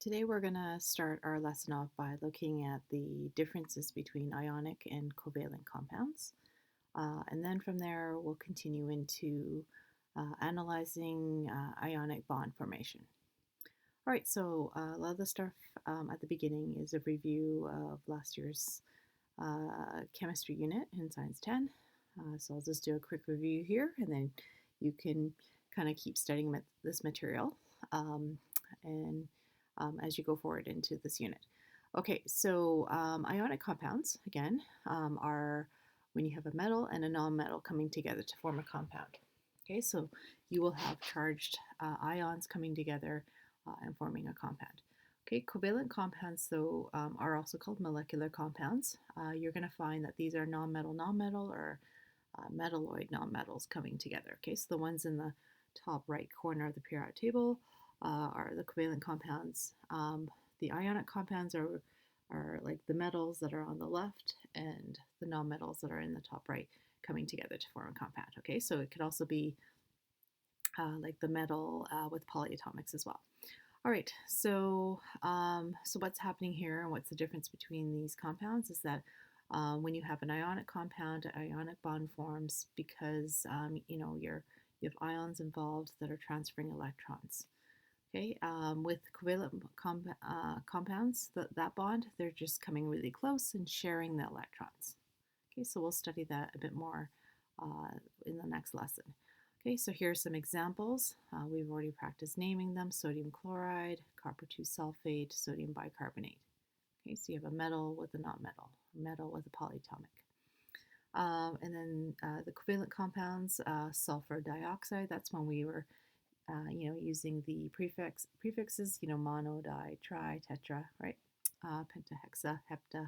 Today we're going to start our lesson off by looking at the differences between ionic and covalent compounds. And then from there we'll continue into analyzing ionic bond formation. All right, so a lot of the stuff at the beginning is a review of last year's chemistry unit in Science 10. So I'll just do a quick review here and then you can kind of keep studying this material. And as you go forward into this unit. Okay, so ionic compounds, again, are when you have a metal and a non-metal coming together to form a compound. Okay, so you will have charged ions coming together and forming a compound. Okay, covalent compounds, though, are also called molecular compounds. You're going to find that these are non-metal or metalloid nonmetals coming together. Okay, so the ones in the top right corner of the periodic table are the covalent compounds. The ionic compounds are like the metals that are on the left and the nonmetals that are in the top right coming together to form a compound. Okay, so it could also be like the metal with polyatomics as well. All right, so what's happening here and what's the difference between these compounds is that when you have an ionic compound, an ionic bond forms because you have ions involved that are transferring electrons. Okay, with covalent compounds, that bond, they're just coming really close and sharing the electrons. Okay, so we'll study that a bit more in the next lesson. Okay, so here are some examples. We've already practiced naming them: sodium chloride, copper 2 sulfate, sodium bicarbonate. Okay, so you have a metal with a non-metal, a metal with a polyatomic. And then the covalent compounds, sulfur dioxide, that's when we were using the prefixes, mono, di, tri, tetra, right? Penta, hexa, hepta,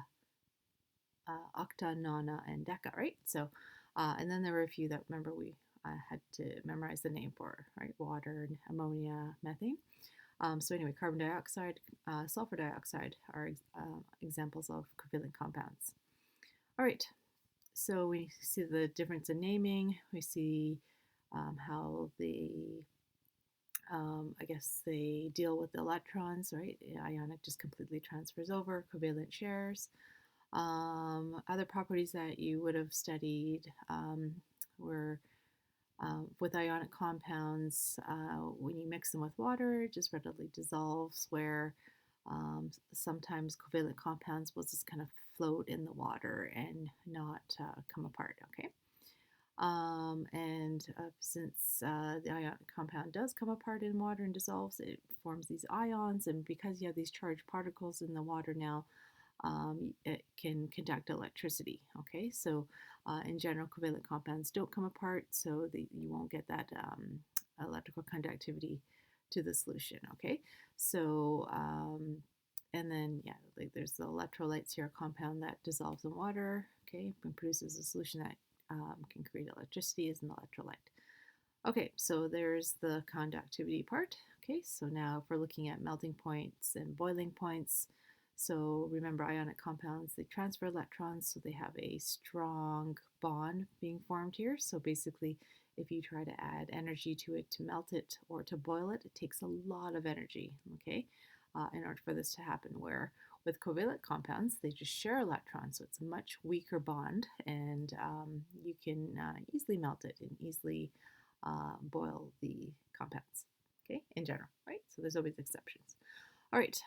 octa, nona, and deca, right? So, and then there were a few that, remember, we had to memorize the name for, right? Water, ammonia, methane. So anyway, carbon dioxide, sulfur dioxide are examples of covalent compounds. All right, so we see the difference in naming. We see how I guess they deal with the electrons, right? Ionic just completely transfers over, covalent shares. Other properties that you would have studied were with ionic compounds, when you mix them with water, it just readily dissolves, where sometimes covalent compounds will just kind of float in the water and not come apart, okay? And since the ionic compound does come apart in water and dissolves, it forms these ions, and because you have these charged particles in the water now, it can conduct electricity. Okay, so in general, covalent compounds don't come apart, so you won't get that electrical conductivity to the solution. Okay, so and then yeah, like there's the electrolytes here, a compound that dissolves in water. Okay, and produces a solution that can create electricity as an electrolyte. Okay, so there's the conductivity part. Okay, so now if we're looking at melting points and boiling points, so remember, ionic compounds, they transfer electrons, so they have a strong bond being formed here. So basically, if you try to add energy to it to melt it or to boil it, it takes a lot of energy, okay, in order for this to happen. Where with covalent compounds, they just share electrons, so it's a much weaker bond, and you can easily melt it and easily boil the compounds, okay, in general, right? So there's always exceptions. All right,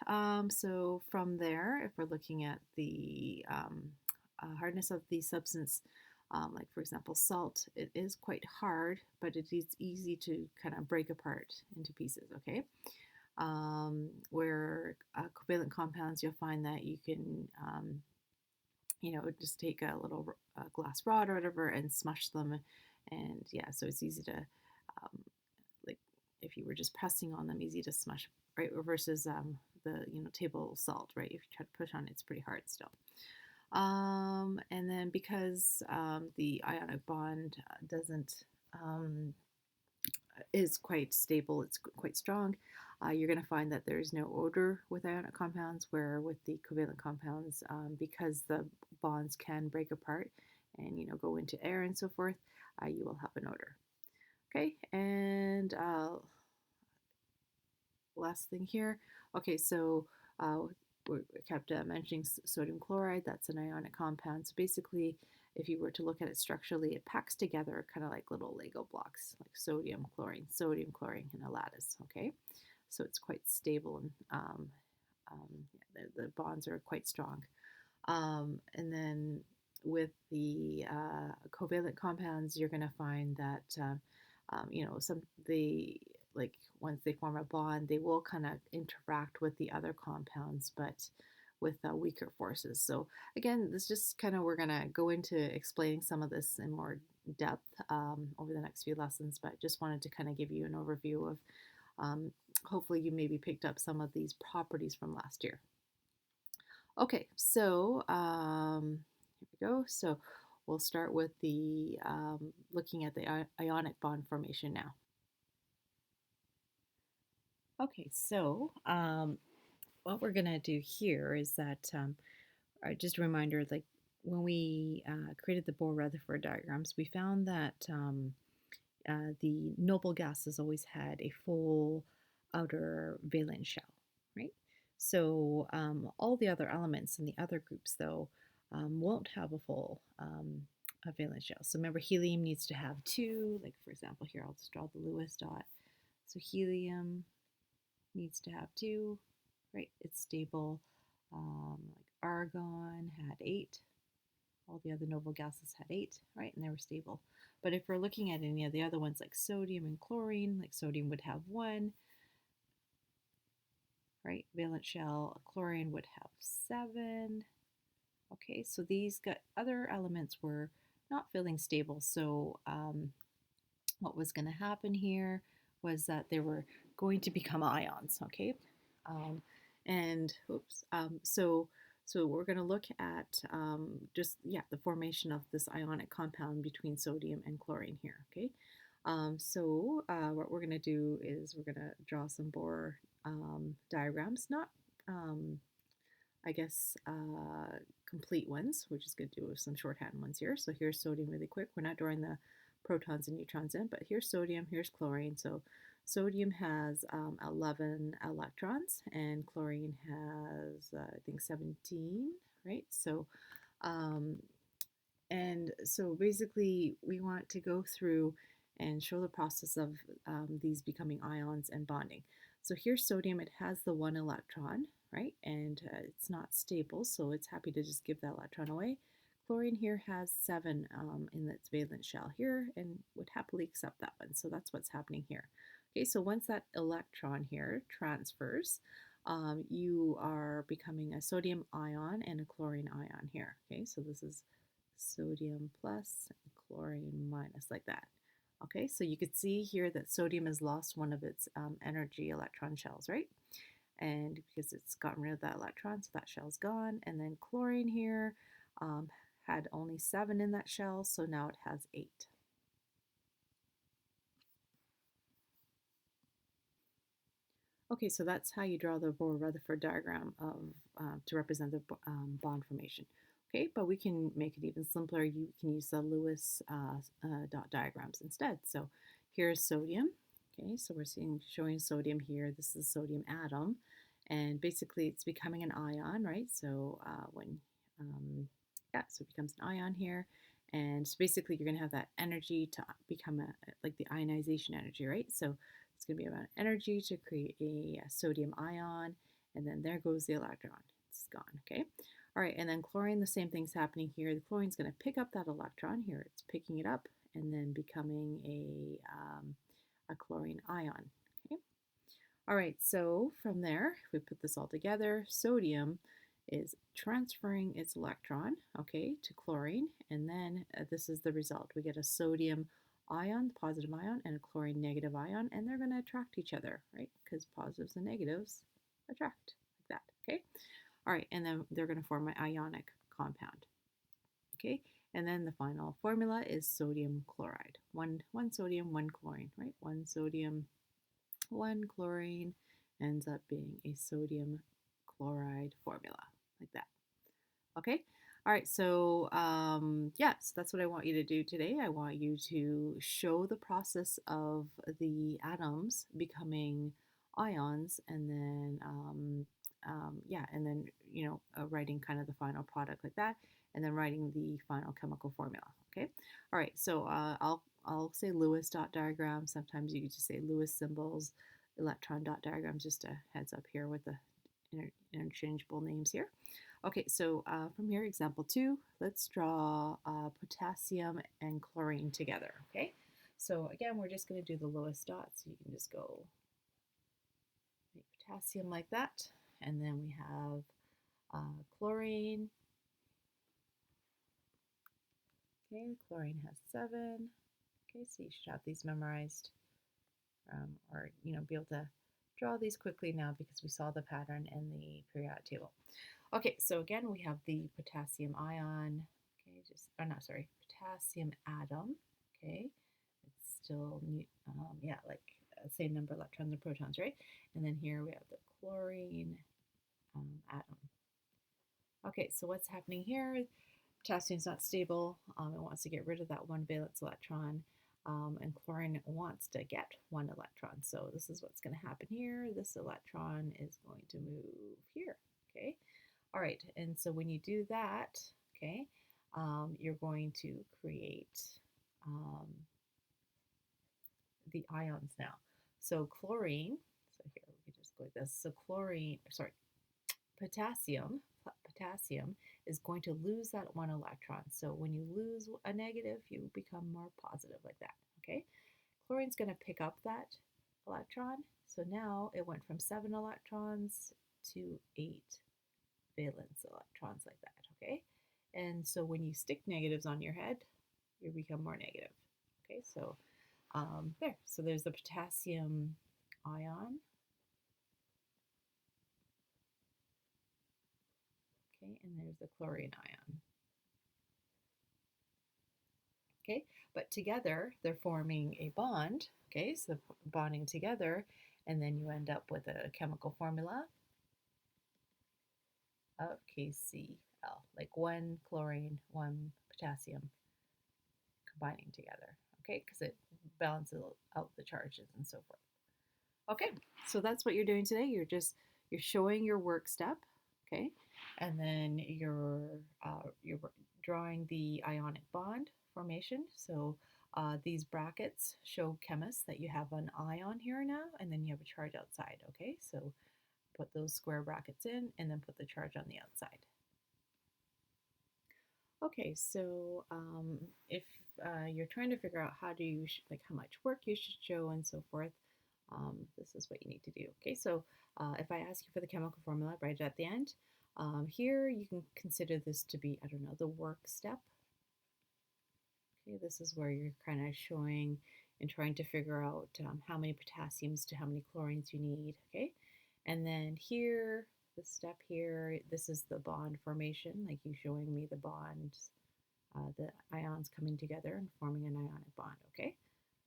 so from there, if we're looking at the hardness of the substance, like for example salt, it is quite hard, but it is easy to kind of break apart into pieces, okay? Where covalent compounds, you'll find that you can, just take a little glass rod or whatever and smush them, and yeah, so it's easy to, like if you were just pressing on them, easy to smush, right? Versus the table salt, right? If you try to push on it, it's pretty hard still. And then because the ionic bond doesn't is quite stable, it's quite strong, you're going to find that there's no odor with ionic compounds, where with the covalent compounds, because the bonds can break apart and go into air and so forth, you will have an odor. Okay, and last thing here, Okay, so we kept mentioning sodium chloride. That's an ionic compound. So basically, if you were to look at it structurally, it packs together kind of like little Lego blocks, like sodium, chlorine, in a lattice. Okay, so it's quite stable and the bonds are quite strong. And then with the covalent compounds, you're going to find that some they like once they form a bond, they will kind of interact with the other compounds, but with weaker forces. So again, this just kind of we're going to go into explaining some of this in more depth over the next few lessons, but just wanted to kind of give you an overview of hopefully you maybe picked up some of these properties from last year. Okay, so here we go. So we'll start with the looking at the ionic bond formation now. Okay, so what we're gonna do here is that just a reminder, like when we created the Bohr-Rutherford diagrams, we found that the noble gases always had a full outer valence shell, right? So all the other elements in the other groups, though, won't have a full a valence shell. So remember, helium needs to have two. Like for example, here I'll just draw the Lewis dot. So helium needs to have two, right? It's stable. Like argon had eight. All the other noble gases had eight, right? And they were stable. But if we're looking at any of the other ones like sodium and chlorine, like sodium would have one, right? Valence shell, chlorine would have seven. Okay, so these got other elements were not feeling stable. So what was going to happen here was that they were going to become ions, okay? Um, and oops, so we're going to look at the formation of this ionic compound between sodium and chlorine here, okay? What we're going to do is we're going to draw some Bohr diagrams, not I guess complete ones. We're just going to do some shorthand ones here. So here's sodium really quick. We're not drawing the protons and neutrons in, but here's sodium, here's chlorine. So sodium has 11 electrons and chlorine has, I think, 17, right? Um, so basically we want to go through and show the process of these becoming ions and bonding. So here's sodium, it has the one electron, right? And it's not stable, so it's happy to just give that electron away. Chlorine here has seven in its valence shell here and would happily accept that one. So that's what's happening here. Okay, so once that electron here transfers, you are becoming a sodium ion and a chlorine ion here. Okay, so this is sodium plus and chlorine minus, like that. Okay, so you could see here that sodium has lost one of its energy electron shells, right? And because it's gotten rid of that electron, so that shell's gone. And then chlorine here had only 7 in that shell, so now it has 8. Okay, so that's how you draw the Bohr-Rutherford diagram of to represent the bond formation. Okay, but we can make it even simpler. You can use the Lewis dot diagrams instead. So here's sodium. Okay, so we're showing sodium here. This is a sodium atom, and basically it's becoming an ion, right? So so it becomes an ion here, and so basically you're going to have that energy to become like the ionization energy, right? So it's going to be about energy to create a sodium ion, and then there goes the electron. It's gone, okay? All right, and then chlorine, the same thing's happening here. The chlorine's going to pick up that electron here. It's picking it up and then becoming a chlorine ion, okay? All right, so from there, if we put this all together, sodium is transferring its electron, okay, to chlorine, and then this is the result. We get a sodium ion, positive ion, and a chlorine negative ion, and they're going to attract each other, right? Because positives and negatives attract, like that, okay? All right, and then they're going to form an ionic compound, okay? And then the final formula is sodium chloride. One sodium, one chlorine, right? One sodium, one chlorine ends up being a sodium chloride formula, like that. Okay? All right, so so that's what I want you to do today. I want you to show the process of the atoms becoming ions, and then yeah, and then writing kind of the final product like that, and then writing the final chemical formula. Okay, all right. So I'll say Lewis dot diagram. Sometimes you just say Lewis symbols, electron dot diagrams. Just a heads up here with the interchangeable names here. Okay, so from here, example 2, let's draw potassium and chlorine together, okay? So again, we're just going to do the lowest dot, so you can just go make potassium like that, and then we have chlorine. Okay, chlorine has 7. Okay, so you should have these memorized, or be able to draw these quickly now because we saw the pattern in the periodic table. Okay, so again, we have the potassium ion, okay, potassium atom, okay, it's still, yeah, like same number of electrons and protons, right? And then here we have the chlorine atom. Okay, so what's happening here? Potassium's not stable. It wants to get rid of that one valence electron, and chlorine wants to get one electron. So this is what's going to happen here. This electron is going to move here, okay? All right, and so when you do that, okay, you're going to create the ions now. So chlorine, so here we can just go like this. So potassium is going to lose that one electron. So when you lose a negative, you become more positive like that, okay? Chlorine's going to pick up that electron. So now it went from 7 electrons to 8 valence electrons like that, okay? And so when you stick negatives on your head, you become more negative, okay? So there, so there's the potassium ion, okay, and there's the chlorine ion, okay? But together, they're forming a bond, okay? So bonding together, and then you end up with a chemical formula of KCl, like 1 chlorine, 1 potassium combining together, okay? Because it balances out the charges and so forth. Okay, so that's what you're doing today. You're showing your work step, okay, and then you're drawing the ionic bond formation. So these brackets show chemists that you have an ion here now, and then you have a charge outside. Okay, so put those square brackets in, and then put the charge on the outside. Okay, so if you're trying to figure out how much work you should show and so forth, this is what you need to do. Okay, so if I ask you for the chemical formula right at the end, here you can consider this to be, I don't know, the work step. Okay, this is where you're kind of showing and trying to figure out how many potassiums to how many chlorines you need. Okay, and then here, this step here, this is the bond formation, like you showing me the bonds, the ions coming together and forming an ionic bond. Okay,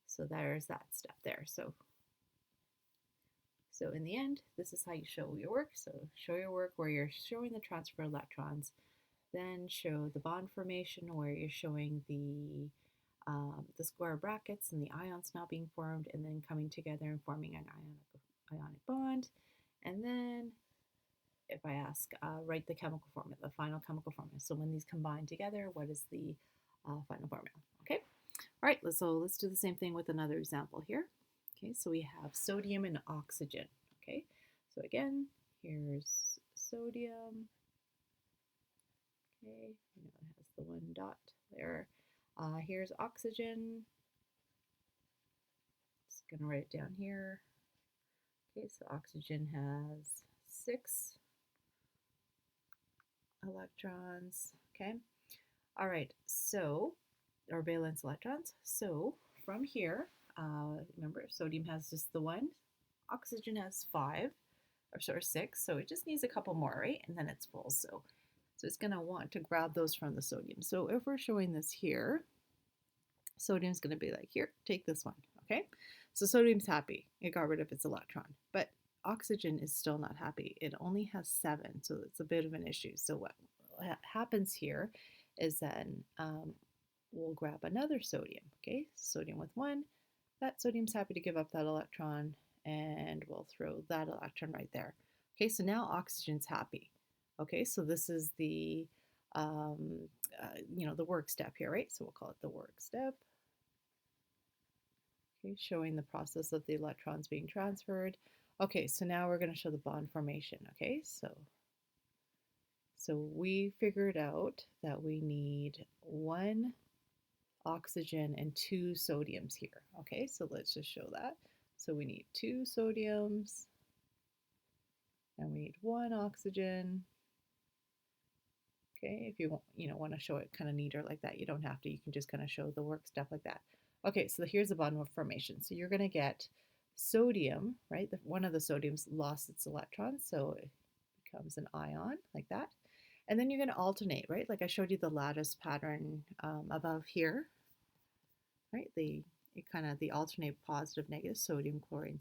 so there's that step there. So in the end, this is how you show your work. So show your work where you're showing the transfer electrons, then show the bond formation where you're showing the square brackets and the ions now being formed and then coming together and forming an ionic bond. And then if I ask, write the chemical formula, the final chemical formula. So when these combine together, what is the final formula? Okay. All right, so let's do the same thing with another example here. Okay, so we have sodium and oxygen. Okay, so again, here's sodium. Okay, it has the 1 dot there. Here's oxygen. Just gonna write it down here. Okay, so oxygen has 6 electrons. Okay, all right, so, or valence electrons. So from here, remember, sodium has just the 1, oxygen has 5, or 6, so it just needs a couple more, right? And then it's full. So it's going to want to grab those from the sodium. So if we're showing this here, sodium's going to be like, here, take this one, okay? So sodium's happy. It got rid of its electron. But oxygen is still not happy. It only has 7, so it's a bit of an issue. So what happens here is then we'll grab another sodium, okay? Sodium with 1. That sodium's happy to give up that electron, and we'll throw that electron right there. Okay, so now oxygen's happy. Okay, so this is the, the work step here, right? So we'll call it the work step. Okay, showing the process of the electrons being transferred. Okay, so now we're going to show the bond formation. Okay, so we figured out that we need 1 oxygen and 2 sodiums here. Okay, so let's just show that. So we need 2 sodiums and we need 1 oxygen. Okay, if you want to show it kind of neater like that, you don't have to. You can just kind of show the work stuff like that. Okay, so here's the bond formation. So you're going to get sodium, right? One of the sodiums lost its electron, so it becomes an ion like that. And then you're going to alternate, right? Like I showed you the lattice pattern above here, right? The alternate positive, negative, sodium, chlorine,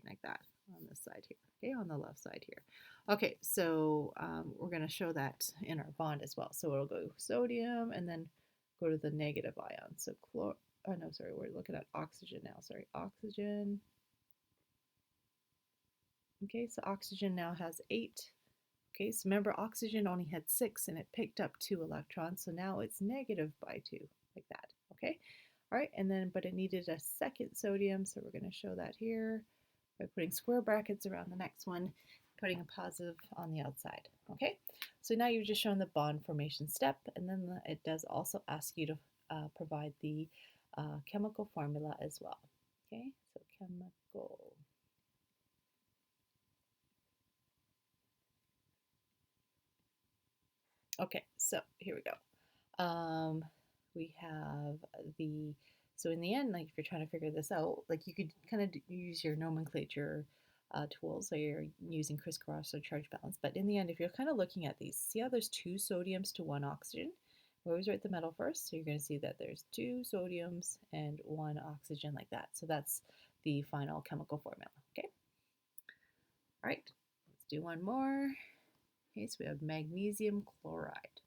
like that on this side here, okay, on the left side here. Okay, so we're going to show that in our bond as well. So it'll go sodium and then go to the negative ion. So we're looking at oxygen now. Sorry, oxygen. Okay, so oxygen now has 8. Okay, so remember oxygen only had 6 and it picked up 2 electrons, so now it's negative by 2, like that, okay? All right, and then, but it needed a second sodium, so we're going to show that here by putting square brackets around the next one, putting a positive on the outside, okay? So now you've just shown the bond formation step, and then it does also ask you to provide the chemical formula as well, okay? So chemical. Okay, so here we go. We have so in the end, like if you're trying to figure this out, like you could kind of use your nomenclature tools, so you're using crisscross or charge balance. But in the end, if you're kind of looking at these, see how there's 2 sodiums to 1 oxygen? We always write the metal first, so you're going to see that there's 2 sodiums and 1 oxygen like that. So that's the final chemical formula, okay? All right, let's do one more. Okay, so we have magnesium chloride.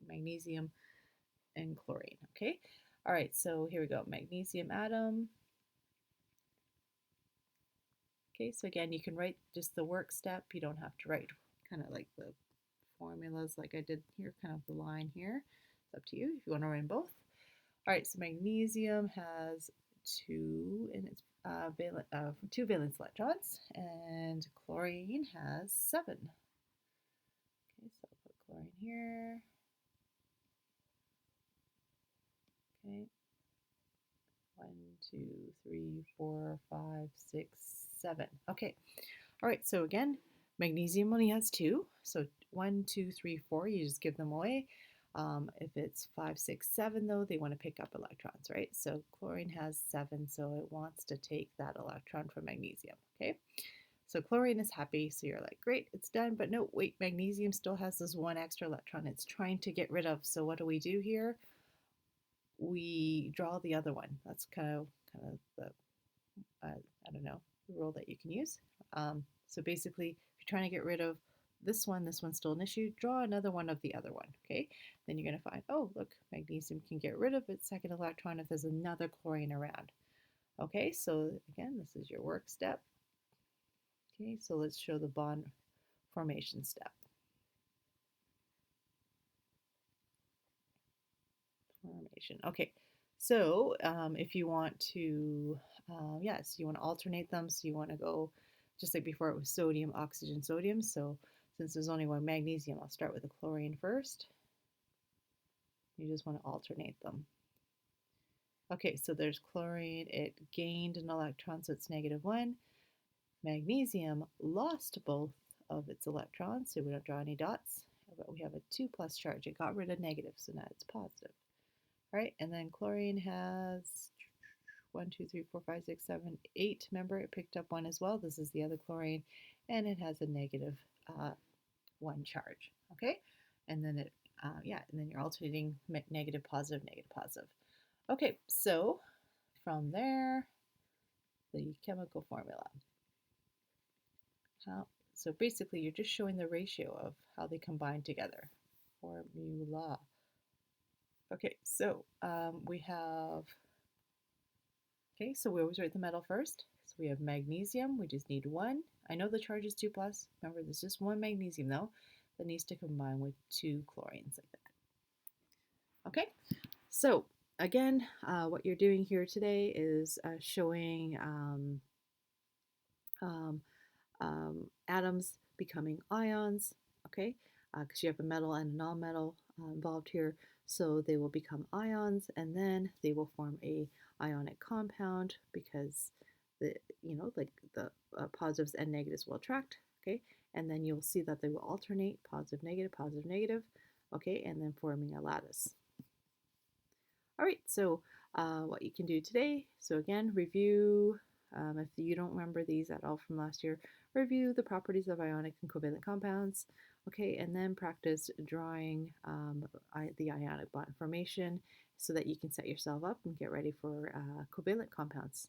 Magnesium and chlorine, okay? All right, so here we go, magnesium atom. Okay, so again, you can write just the work step. You don't have to write kind of like the formulas like I did here, kind of the line here. It's up to you if you want to write both. All right, so magnesium has 2 in its 2 valence electrons, and chlorine has 7. Okay, so I'll put chlorine here. Okay. 1, 2, 3, 4, 5, 6, 7. Okay. All right. So again, magnesium only has 2. So 1, 2, 3, 4, you just give them away. If it's 5, 6, 7, though, they want to pick up electrons, right? So chlorine has 7, so it wants to take that electron from magnesium. Okay. So chlorine is happy, so you're like, great, it's done. But no, wait, magnesium still has this 1 extra electron it's trying to get rid of. So what do we do here? We draw the other one. That's kind of the, I don't know, the rule that you can use. So basically, if you're trying to get rid of this one's still an issue, draw another one of the other one, okay? Then you're going to find, oh, look, magnesium can get rid of its second electron if there's another chlorine around. Okay, so again, this is your work step. Okay, so let's show the bond formation step. Formation. Okay, so if you want to, yes, you want to alternate them. So you want to go, just like before it was sodium, oxygen, sodium. So since there's only 1 magnesium, I'll start with the chlorine first. You just want to alternate them. Okay, so there's chlorine. It gained an electron, so it's -1. Magnesium lost both of its electrons, so we don't draw any dots. But we have a 2+ charge. It got rid of negative, so now it's positive. All right, and then chlorine has 1, 2, 3, 4, 5, 6, 7, 8. Remember, it picked up 1 as well. This is the other chlorine, and it has a -1 charge. Okay, and then and then you're alternating negative, positive, negative, positive. Okay, so from there, the chemical formula. So basically, you're just showing the ratio of how they combine together. Formula. Okay, so we have, okay, so we always write the metal first. So we have magnesium, we just need one. I know the charge is 2 plus. Remember, there's just one magnesium though that needs to combine with 2 chlorines like that. Okay, so again, what you're doing here today is showing um, atoms becoming ions, okay? Because you have a metal and a non-metal involved here, so they will become ions, and then they will form a ionic compound because the like the positives and negatives will attract, okay? And then you'll see that they will alternate positive, negative, okay, and then forming a lattice. All right, so what you can do today, so again, review, if you don't remember these at all from last year, review the properties of ionic and covalent compounds, okay, and then practice drawing the ionic bond formation so that you can set yourself up and get ready for covalent compounds.